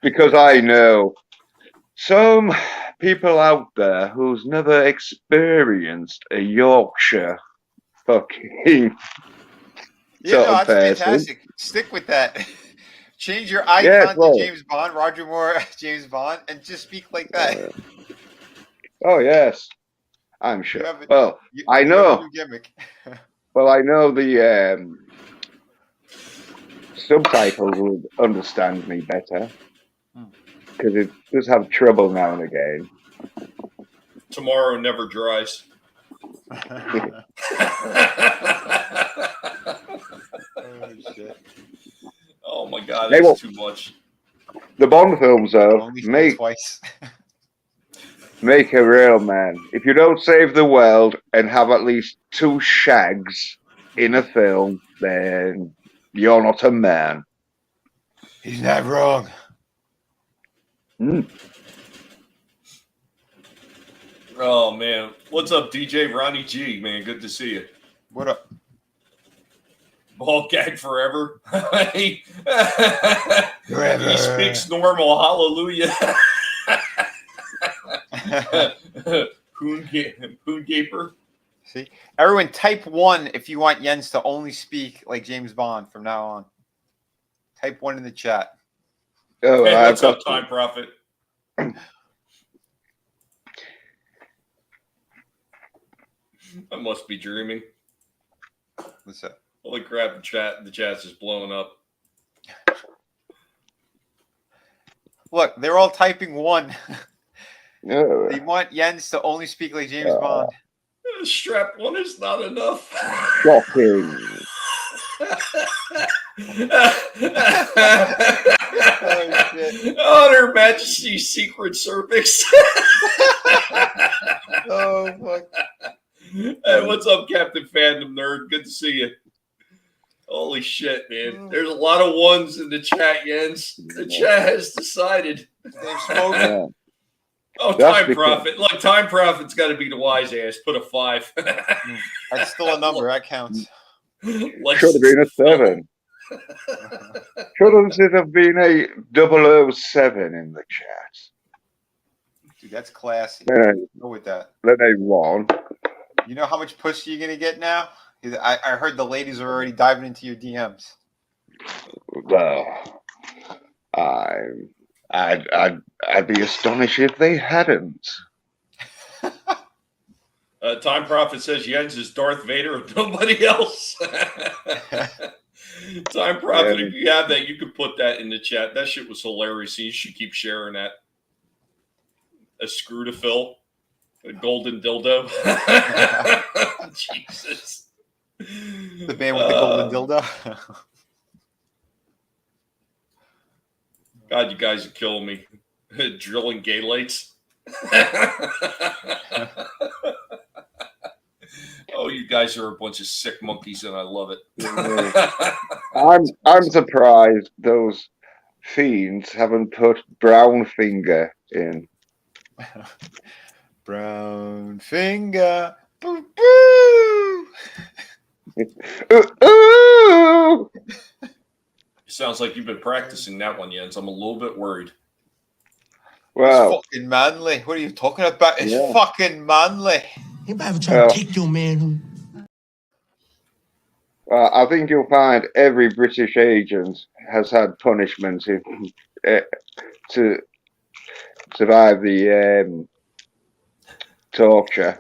Because I know some people out there who's never experienced a Yorkshire fucking that's fantastic. Stick with that. Change your icon to James Bond, Roger Moore, James Bond, and just speak like that. Oh yes, I'm sure. I know. Well, I know the subtitles would understand me better because it does have trouble now and again. Tomorrow never dries. Oh shit. Oh my god, that's too much. The Bond films, though, make a real man. If you don't save the world and have at least 2 shags in a film, then you're not a man. He's not wrong. Oh man, what's up, DJ Ronnie G? Man, good to see you. What up? Ball gag forever. Forever. He speaks normal. Hallelujah. Poon gaper. See, everyone, type 1 if you want Jens to only speak like James Bond from now on. Type 1 in the chat. Oh, Hey, I've what's up, got Time Prophet? I must be dreaming. What's up? Holy crap, the chat's just blowing up. Look, they're all typing 1. Oh, They want Jens to only speak like James Bond. Strap 1 is not enough. shocking. Oh, Her Majesty's Secret Service. Oh, fuck. Hey, what's up, Captain Fandom Nerd? Good to see you. Holy shit, man. There's a lot of 1s in the chat, Jens. The chat has decided. They've spoken. Yeah. Oh, That's Time because- Prophet. Look, Time Prophet's got to be the wise ass. Put a 5. That's still a number. That counts. Like, Should have been a 7. Shouldn't it have been a 007 in the chat? Dude, that's classy. Then Go with that. a 1. You know how much pussy you're going to get now? I heard the ladies are already diving into your DMs. Well, I'd be astonished if they hadn't. Time Prophet says Jens is Darth Vader and nobody else. Time Prophet, if you have that, you could put that in the chat. That shit was hilarious. You should keep sharing that. A screw to fill. A golden dildo. Jesus. The band with the golden dildo. God, you guys are killing me. Drilling gay lights. Oh, you guys are a bunch of sick monkeys, and I love it. I'm surprised those fiends haven't put brown finger in. Brown finger. Boo, boo. Ooh! Sounds like you've been practicing that one, Jens. I'm a little bit worried. Well, It's fucking manly. What are you talking about? It's fucking manly. Anybody ever try to take your man home? I think you'll find every British agent has had punishment to survive the torture.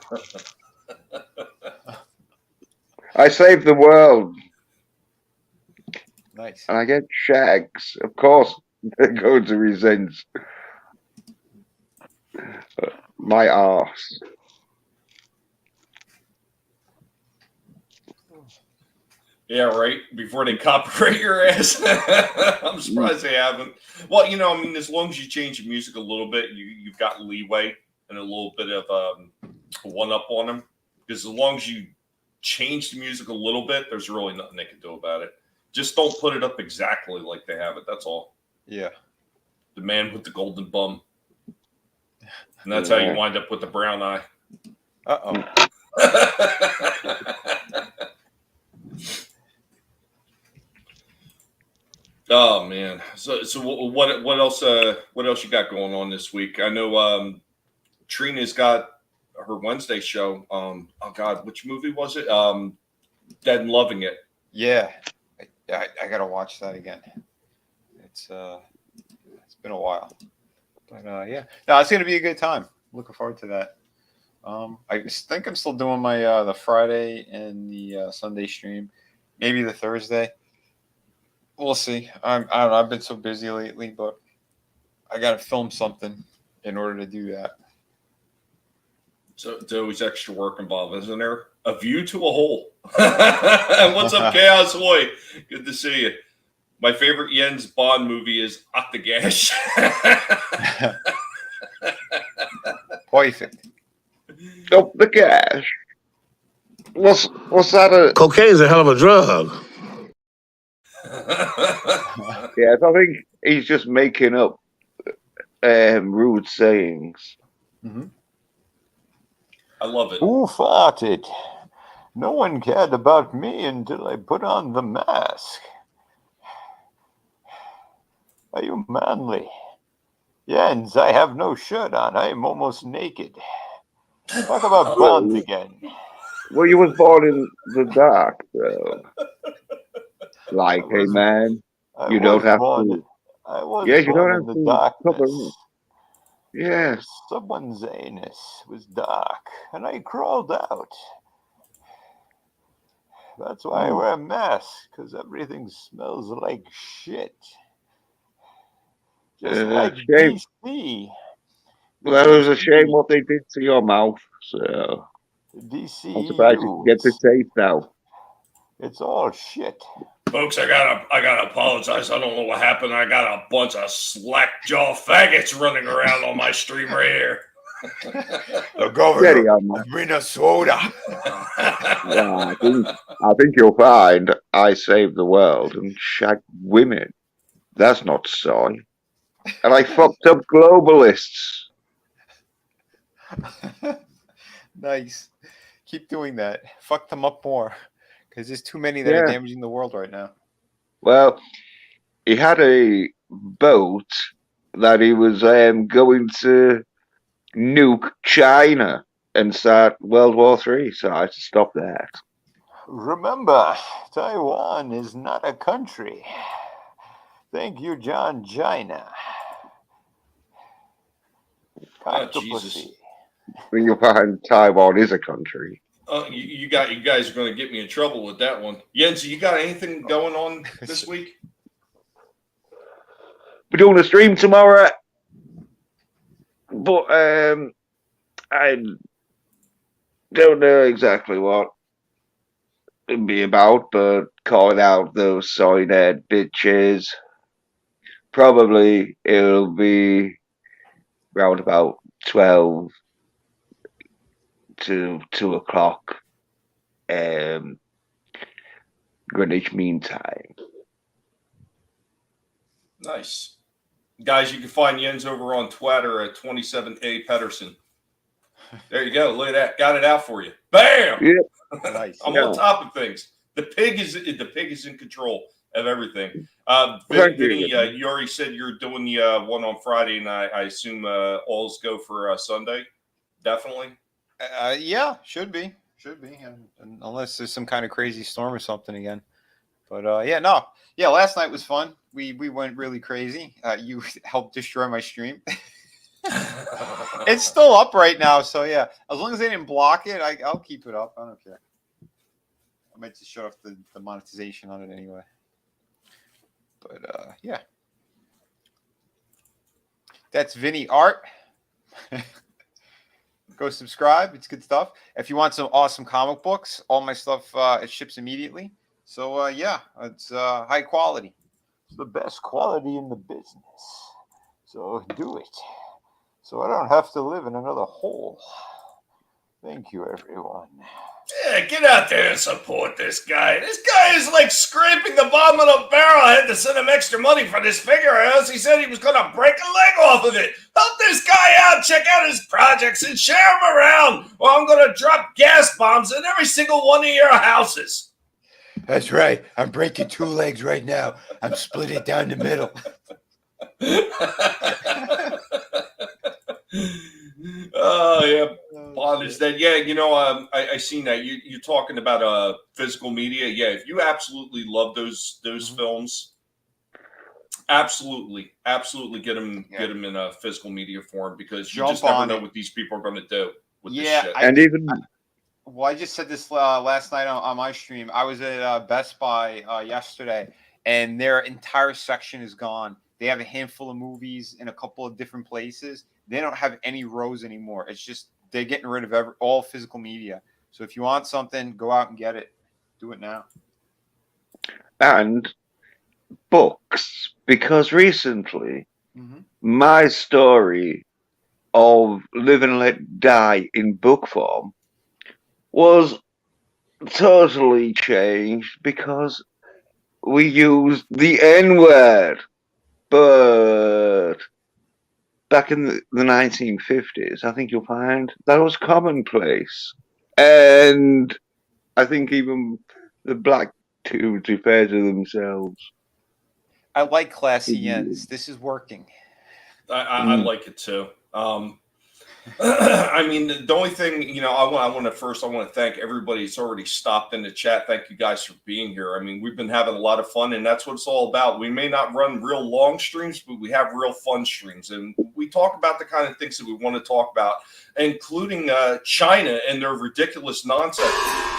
I saved the world, Nice. and I get shags. Of course, they're going to resent my arse. Yeah, right. Before they copyright your ass. I'm surprised they haven't. Well, I mean, as long as you change the music a little bit, you've got leeway and a little bit of one up on them. Because as long as you change the music a little bit, there's really nothing they can do about it. Just don't put it up exactly like they have it. That's all. Yeah. The man with the golden bum. And that's how you wind up with the brown eye. Uh-oh. Oh man! So what else? What else you got going on this week? I know Trina's got her Wednesday show. Oh God, which movie was it? Dead and Loving It. Yeah. I gotta watch that again. It's been a while, but yeah, no, it's gonna be a good time. Looking forward to that. I think I'm still doing my the Friday and the Sunday stream, maybe the Thursday. We'll see. I don't know. I've been so busy lately, but I got to film something in order to do that. So there's always extra work involved, isn't there? A view to a hole. What's up, Chaos Boy? Good to see you. My favorite Jens Bond movie is Octogash. Perfect. Up the cash. What's that? Cocaine's a hell of a drug. Yes, I think he's just making up rude sayings. Mm-hmm. I love it. Who farted? No one cared about me until I put on the mask. Are you manly? Jens, I have no shirt on. I am almost naked. Talk about Bond again. Well, you was born in the dark, so. Like, hey, man, I you was don't have born. to. I was Yes, you don't born in have the to cover darkness. it. Yes. Someone's anus was dark, and I crawled out. That's why I wear a mask, because everything smells like shit. Just like Shame. DC. The That was a shame DC. what they did to your mouth, so. I'm surprised you can DCU. get the taste out. It's all shit. Folks, I gotta apologize. I don't know what happened. I got a bunch of slack jaw faggots running around on my stream right here. The governor of Minnesota. Yeah, I think you'll find I saved the world and shagged women. That's not soy. And I fucked up globalists. Nice. Keep doing that. Fuck them up more. Because there's too many that are damaging the world right now. Well, he had a boat that he was going to nuke China and start World War III, so I had to stop that. Remember, Taiwan is not a country. Thank you, John China. Jesus. When you find Taiwan is a country. You guys are going to get me in trouble with that one. Jens, you got anything going on this week? We're doing a stream tomorrow, but I don't know exactly what it'll be about, but calling out those soy-net bitches. Probably it'll be around about 12 to 2 o'clock Greenwich Mean Time. Nice. Guys, you can find Jens over on Twitter at 27A Pedersen. There you go. Look at that. Got it out for you. Bam! Yeah. Nice. I'm on top of things. The pig is in control of everything. Vinny, you already said you're doing the one on Friday, and I assume all's go for Sunday. Definitely. Yeah, should be, unless there's some kind of crazy storm or something again. But last night was fun. We went really crazy. You helped destroy my stream. It's still up right now, so yeah. As long as they didn't block it, I'll keep it up. I don't care. I might just shut off the monetization on it anyway. But yeah, that's Vinny Art. Go subscribe. It's good stuff. If you want some awesome comic books, all my stuff it ships immediately. So it's high quality. It's the best quality in the business. So do it. So I don't have to live in another hole. Thank you, everyone. Yeah, get out there and support this guy. This guy is like scraping the bottom of the barrel. I had to send him extra money for this figure, or else he said he was going to break a leg off of it. Help this guy out. Check out his projects and share them around, or I'm going to drop gas bombs in every single one of your houses. That's right. I'm breaking 2 legs right now. I'm splitting it down the middle. Oh, yeah. Bondage that. Yeah, you know, I seen that. You're talking about physical media. Yeah, if you absolutely love those films, absolutely get them in a physical media form, because you just never know what these people are going to do with this shit. I just said this last night on my stream. I was at Best Buy yesterday, and their entire section is gone. They have a handful of movies in a couple of different places. They don't have any rows anymore. It's just they're getting rid of all physical media. So if you want something, go out and get it. Do it now. And books, because recently my story of Live and Let Die in book form was totally changed because we used the N-word. But back in the 1950s, I think you'll find that was commonplace. And I think even the black dudes refer to themselves. I like classy ends. This is working. I like it too. I mean, the only thing, you know, I want to thank everybody who's already stopped in the chat. Thank you guys for being here. I mean, we've been having a lot of fun, and that's what it's all about. We may not run real long streams, but we have real fun streams, and we talk about the kind of things that we want to talk about, including China and their ridiculous nonsense.